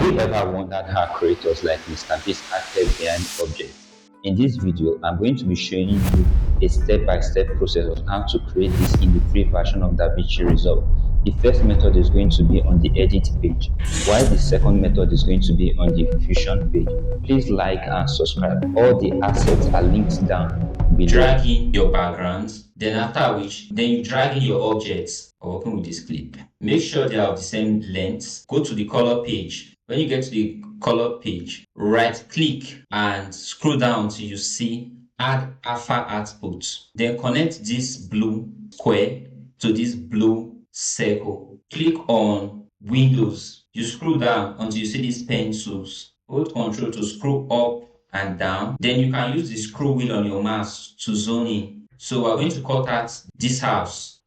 Have you ever wondered how creators like Mr. Beast are text behind objects? In this video, I'm going to be showing you a step-by-step process of how to create this in the free version of DaVinci Resolve. The first method is going to be on the edit page, while the second method is going to be on the Fusion page. Please like and subscribe. All the assets are linked down below. Drag in your backgrounds, then after which, then you drag in your objects. I'll open with this clip. Make sure they are of the same length. Go to the color page. When you get to the color page, right click and scroll down till you see add alpha output. Then connect this blue square to this blue circle. Click on Windows. You scroll down until you see these pencils. Hold Ctrl to scroll up and down. Then you can use the scroll wheel on your mouse to zone in. So we're going to cut out this house.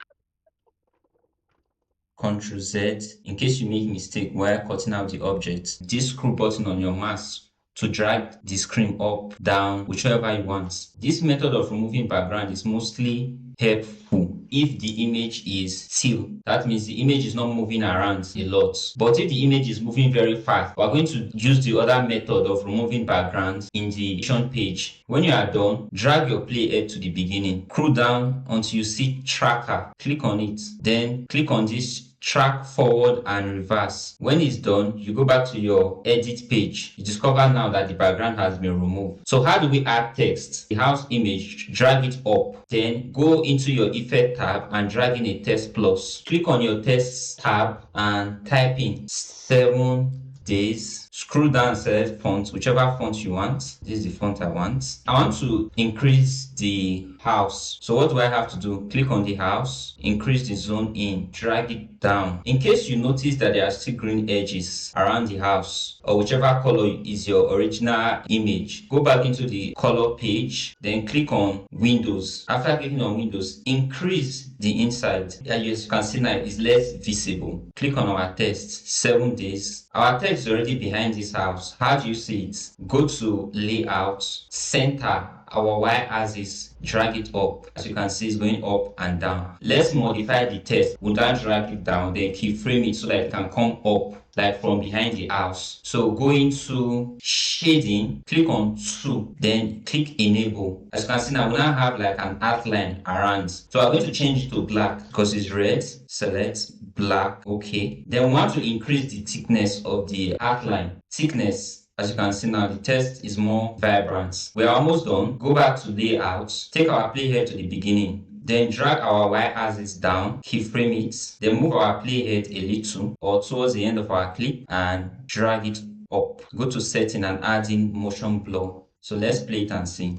Ctrl Z in case you make mistake while cutting out the object. This scroll button on your mouse to drag the screen up, down, whichever you want. This method of removing background is mostly helpful if the image is still. That means the image is not moving around a lot. But if the image is moving very fast, we're going to use the other method of removing background in the Fusion page. When you are done, drag your playhead to the beginning. Scroll down until you see tracker. Click on it. Then click on this track forward and reverse. When it's done, you go back to your edit page. You discover now that the background has been removed. So how do we add text? The house image, drag it up. Then go into your effect tab and drag in a text plus. Click on your text tab and type in 7 days. Scroll down and select font, whichever font you want. This is the font I want. I want to increase the house. So what do I have to do? Click on the house, increase the zone in, drag it down. In case you notice that there are still green edges around the house or whichever color is your original image, go back into the color page, then click on Windows. After clicking on Windows, increase the inside. As you can see now, it's less visible. Click on our text, 7 days. Our text is already behind this house. How do you see it? Go to Layout, center our y-axis, drag it up. As you can see, it's going up and down. Let's modify the text. We'll now drag it down, then keyframe it so that it can come up like from behind the house. So go into shading, click on 2, then click enable. As you can see now, we now have like an outline around. So I'm going to change it to black because it's red. Select black, okay. Then we want to increase the thickness of the outline. Thickness. As you can see now, the text is more vibrant. We are almost done. Go back to layout, take our playhead to the beginning, then drag our y-axis down, keyframe it, then move our playhead a little or towards the end of our clip and drag it up. Go to setting and add in motion blur. So let's play it and see.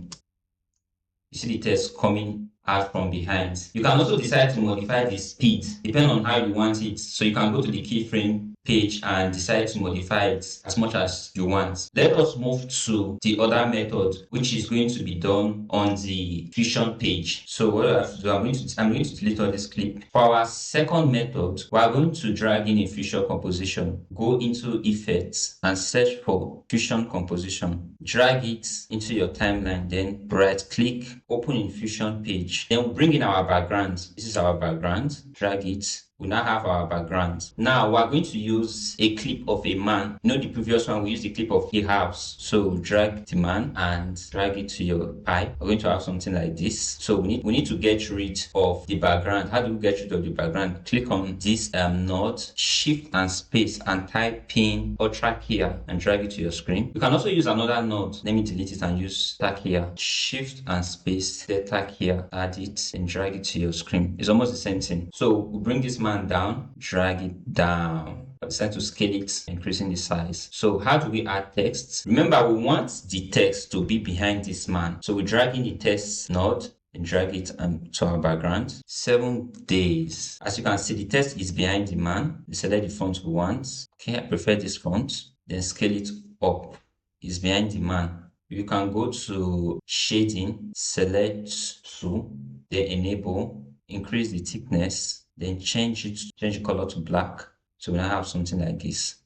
You see the text coming out from behind. You can also decide to modify the speed depending on how you want it. So you can go to the keyframe page and decide to modify it as much as you want. Let us move to the other method, which is going to be done on the Fusion page. So what I have to do, I'm going to delete all this clip. For our second method, we are going to drag in a Fusion composition. Go into Effects and search for Fusion composition. Drag it into your timeline, then right click, open in Fusion page. Then we'll bring in our background. This is our background. Drag it. We now have our background. Now we're going to use a clip of a man. You know the previous one, we used the clip of a house. So drag the man and drag it to your eye. We're going to have something like this. So we need to get rid of the background. How do we get rid of the background? Click on this node, shift and space and type in or track here and drag it to your screen. You can also use another node. Let me delete it and use tag here. Shift and space, then tag here, add it and drag it to your screen. It's almost the same thing. So we bring this man down, drag it down. I decided to scale it, increasing the size. So how do we add text? Remember, we want the text to be behind this man. So we drag in the text node and drag it to our background. 7 days. As you can see, the text is behind the man. We select the font we want. Okay, I prefer this font. Then scale it up. It's behind the man. You can go to shading, select 2, then enable, increase the thickness, then change the color to black. So we now have something like this.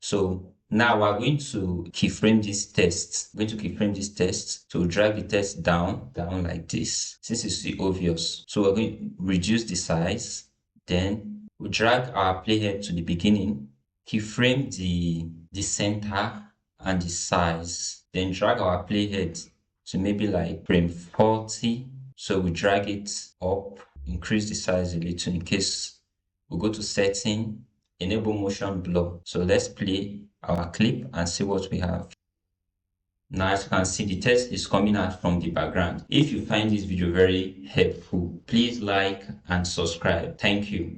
So now we're going to keyframe this text. We're going to keyframe this text. So drag the text down like this. Since it's the obvious. So we're going to reduce the size. Then we drag our playhead to the beginning, keyframe the center and the size, then drag our playhead to maybe like frame 40. So we drag it up, increase the size a little in case we go to setting, enable motion blur. So let's play our clip and see what we have. Now, as you can see, the text is coming out from the background. If you find this video very helpful, please like and subscribe. Thank you.